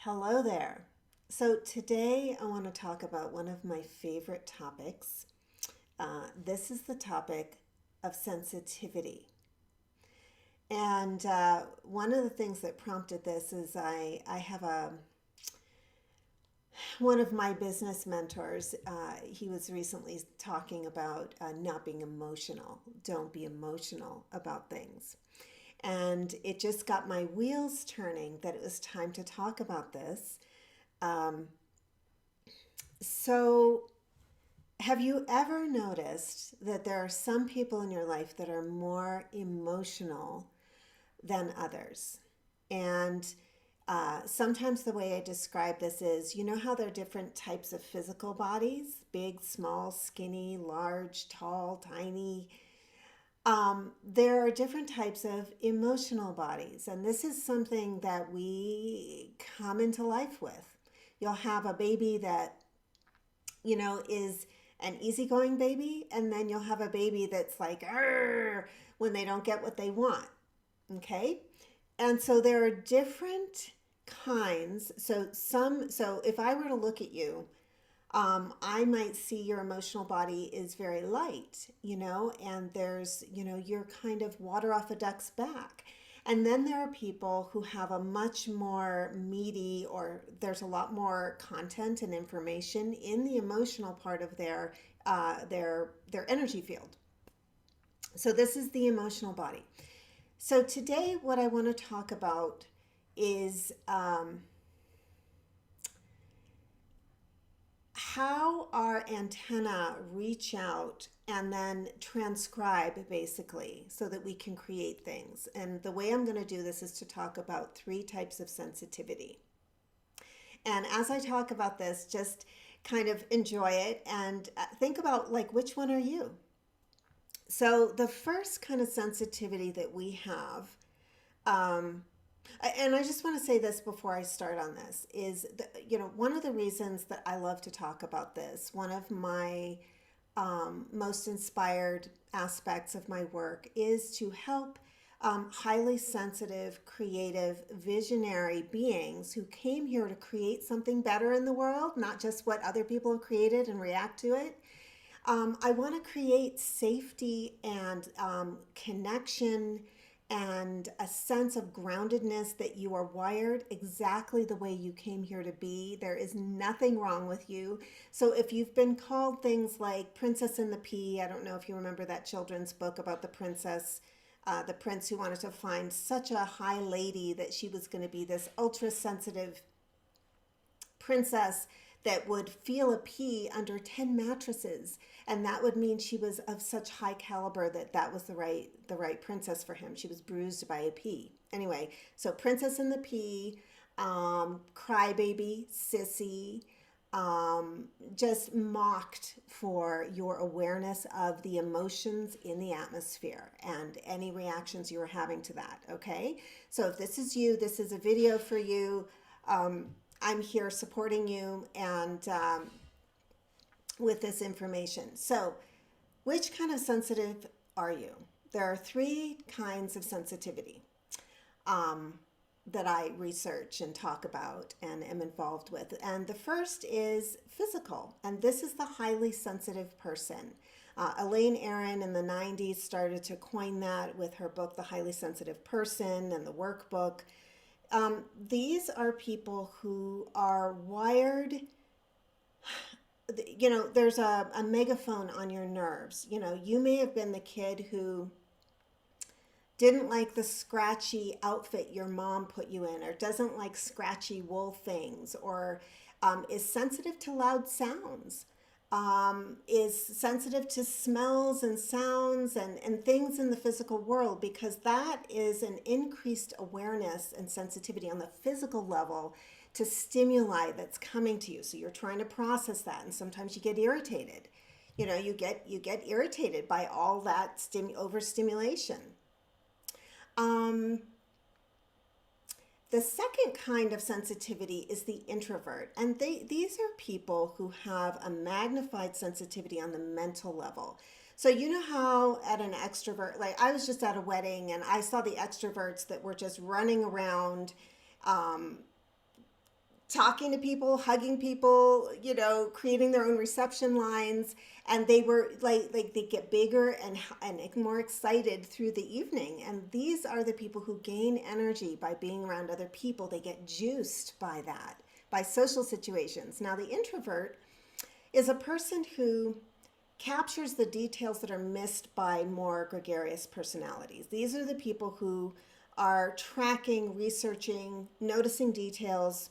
Hello there. So, today I want to talk about one of my favorite topics. This is the topic of sensitivity. And one of the things that prompted this is I have one of my business mentors. He was recently talking about not being emotional. Don't be emotional about things. And it just got my wheels turning that it was time to talk about this. Um, so, Have you ever noticed that there are some people in your life that are more emotional than others? And sometimes the way I describe this is you know how there are different types of physical bodies: big, small, skinny, large, tall, tiny. There are different types of emotional bodies, and this is something that we come into life with. You'll have a baby that is an easygoing baby, and then you'll have a baby that's like, "Arr," when they don't get what they want. Okay? And so there are different kinds. So if I were to look at you, I might see your emotional body is very light, and you're kind of water off a duck's back. And then there are people who have a much more meaty, or there's a lot more content and information in the emotional part of their energy field. So this is the emotional body. So today, what I want to talk about is how our antenna reach out and then transcribe, basically, so that we can create things. And the way I'm going to do this is to talk about three types of sensitivity. And as I talk about this, just kind of enjoy it and think about, like, which one are you? So the first kind of sensitivity that we have, um, and I just want to say this before I start on this, is one of the reasons that I love to talk about this, one of my most inspired aspects of my work is to help highly sensitive, creative, visionary beings who came here to create something better in the world, not just what other people have created and react to it. I want to create safety and connection and a sense of groundedness, that you are wired exactly the way you came here to be. There is nothing wrong with you. So if you've been called things like Princess and the Pea, I don't know if you remember that children's book about the princess. The prince who wanted to find such a high lady that she was going to be this ultra sensitive princess that would feel a pea under 10 mattresses, and that would mean she was of such high caliber that that was the right princess for him. She was bruised by a pea. Anyway, so Princess and the Pea, crybaby, sissy, just mocked for your awareness of the emotions in the atmosphere and any reactions you were having to that. Okay, so if this is you, this is a video for you. um, I'm here supporting you and with this information. So, which kind of sensitive are you? There are three kinds of sensitivity um, that I research and talk about and am involved with. And the first is physical, and this is the highly sensitive person. Elaine Aron in the 90s started to coin that with her book, The Highly Sensitive Person, and the workbook. These are people who are wired. There's a megaphone on your nerves. You may have been the kid who didn't like the scratchy outfit your mom put you in, or doesn't like scratchy wool things, or is sensitive to loud sounds, is sensitive to smells and sounds and things in the physical world, because that is an increased awareness and sensitivity on the physical level to stimuli that's coming to you. So you're trying to process that, and sometimes you get irritated. You get irritated by all that overstimulation. Um, the second kind of sensitivity is the introvert, and these are people who have a magnified sensitivity on the mental level. So you know how at an extrovert, like I was just at a wedding and I saw the extroverts that were just running around, um, talking to people, hugging people, creating their own reception lines, and they were like they get bigger and more excited through the evening. And these are the people who gain energy by being around other people. They get juiced by that, by social situations. Now, the introvert is a person who captures the details that are missed by more gregarious personalities. These are the people who are tracking, researching, noticing details,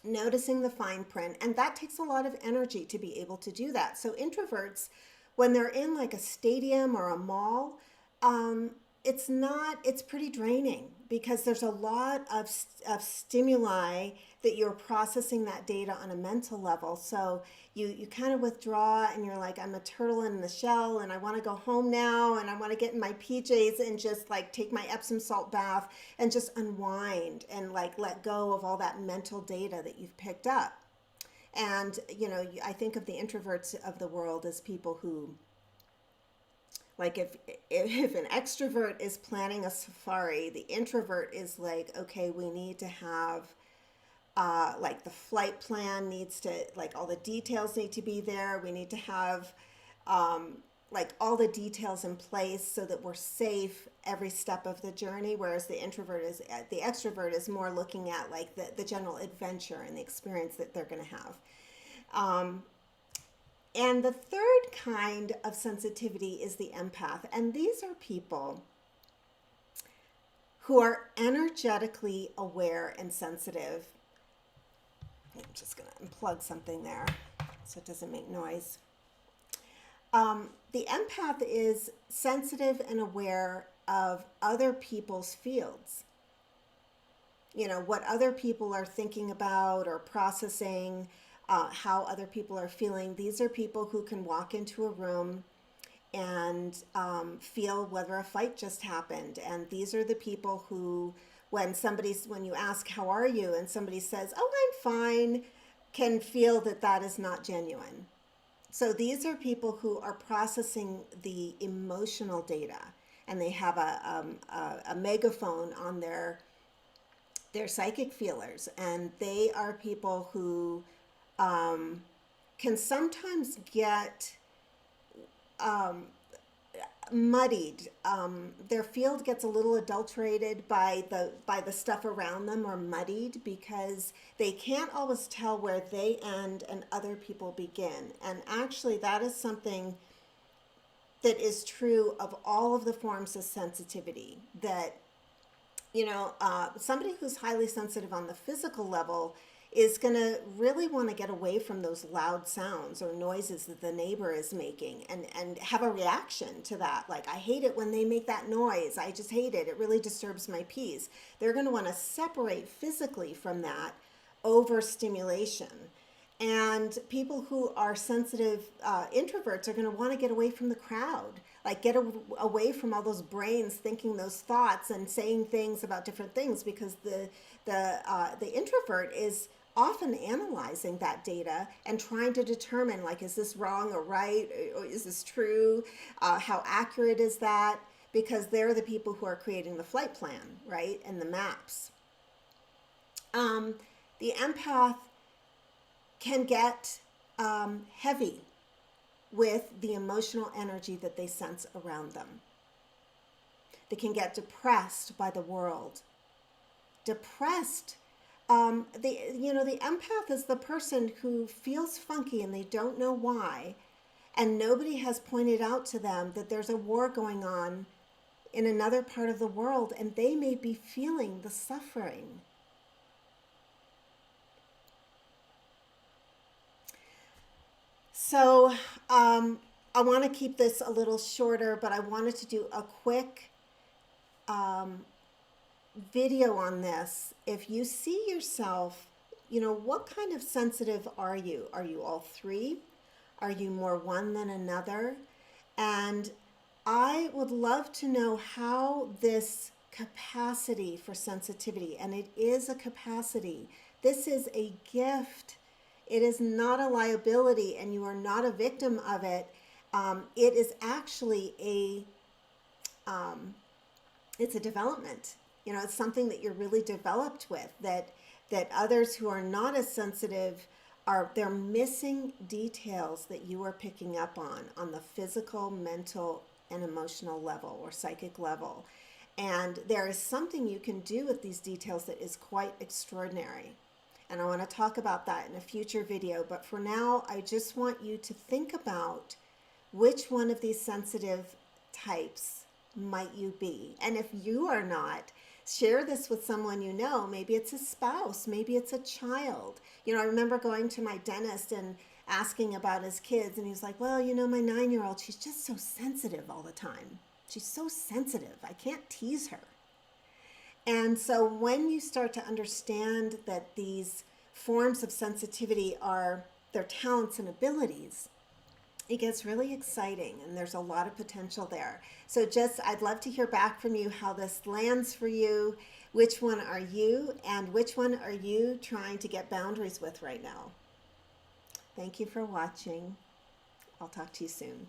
noticing the fine print, and that takes a lot of energy to be able to do that. So introverts, when they're in like a stadium or a mall, it's pretty draining because there's a lot of stimuli that you're processing that data on a mental level. So you kind of withdraw and you're like, I'm a turtle in the shell and I want to go home now and I want to get in my PJs and just like take my Epsom salt bath and just unwind and like let go of all that mental data that you've picked up. And I think of the introverts of the world as people who, like, if an extrovert is planning a safari, the introvert is like, okay, we need to have like the flight plan needs to, like, all the details need to be there. We need to have like all the details in place so that we're safe every step of the journey. Whereas the extrovert is more looking at like the general adventure and the experience that they're going to have. And the third kind of sensitivity is the empath. And these are people who are energetically aware and sensitive. I'm just going to unplug something there so it doesn't make noise. The empath is sensitive and aware of other people's fields. What other people are thinking about or processing, how other people are feeling. These are people who can walk into a room and feel whether a fight just happened. And these are the people who, when you ask, how are you? And somebody says, oh, I'm fine, can feel that is not genuine. So these are people who are processing the emotional data, and they have a megaphone on their psychic feelers. And they are people who can sometimes get muddied. Their field gets a little adulterated by the stuff around them, or muddied, because they can't always tell where they end and other people begin. And actually, that is something that is true of all of the forms of sensitivity. That somebody who's highly sensitive on the physical level is going to really want to get away from those loud sounds or noises that the neighbor is making, and have a reaction to that. Like, I hate it when they make that noise. I just hate it. It really disturbs my peace. They're going to want to separate physically from that overstimulation. And people who are sensitive introverts are going to want to get away from the crowd, like get away from all those brains thinking those thoughts and saying things about different things, because the introvert is often analyzing that data and trying to determine, like, is this wrong or right? Or is this true? How accurate is that? Because they're the people who are creating the flight plan, right? And the maps. The empath can get heavy with the emotional energy that they sense around them. They can get depressed by the world. Depressed. The empath is the person who feels funky and they don't know why, and nobody has pointed out to them that there's a war going on in another part of the world, and they may be feeling the suffering. So I want to keep this a little shorter, but I wanted to do a quick video on this. If you see yourself, what kind of sensitive are you? Are you all three? Are you more one than another? And I would love to know how this capacity for sensitivity, and it is a capacity, this is a gift. It is not a liability, and you are not a victim of it. It is actually it's a development. It's something that you're really developed with, that that others who are not as sensitive they're missing details that you are picking up on the physical, mental, and emotional level or psychic level. And there is something you can do with these details that is quite extraordinary. And I want to talk about that in a future video. But for now, I just want you to think about which one of these sensitive types might you be. And if you are not, share this with someone you know. Maybe it's a spouse, maybe it's a child. You know, I remember going to my dentist and asking about his kids, and he's like, well, you know, my 9-year-old, she's just so sensitive all the time. She's so sensitive. I can't tease her. And so when you start to understand that these forms of sensitivity are their talents and abilities, it gets really exciting, and there's a lot of potential there. So I'd love to hear back from you how this lands for you. Which one are you, and which one are you trying to get boundaries with right now? Thank you for watching. I'll talk to you soon.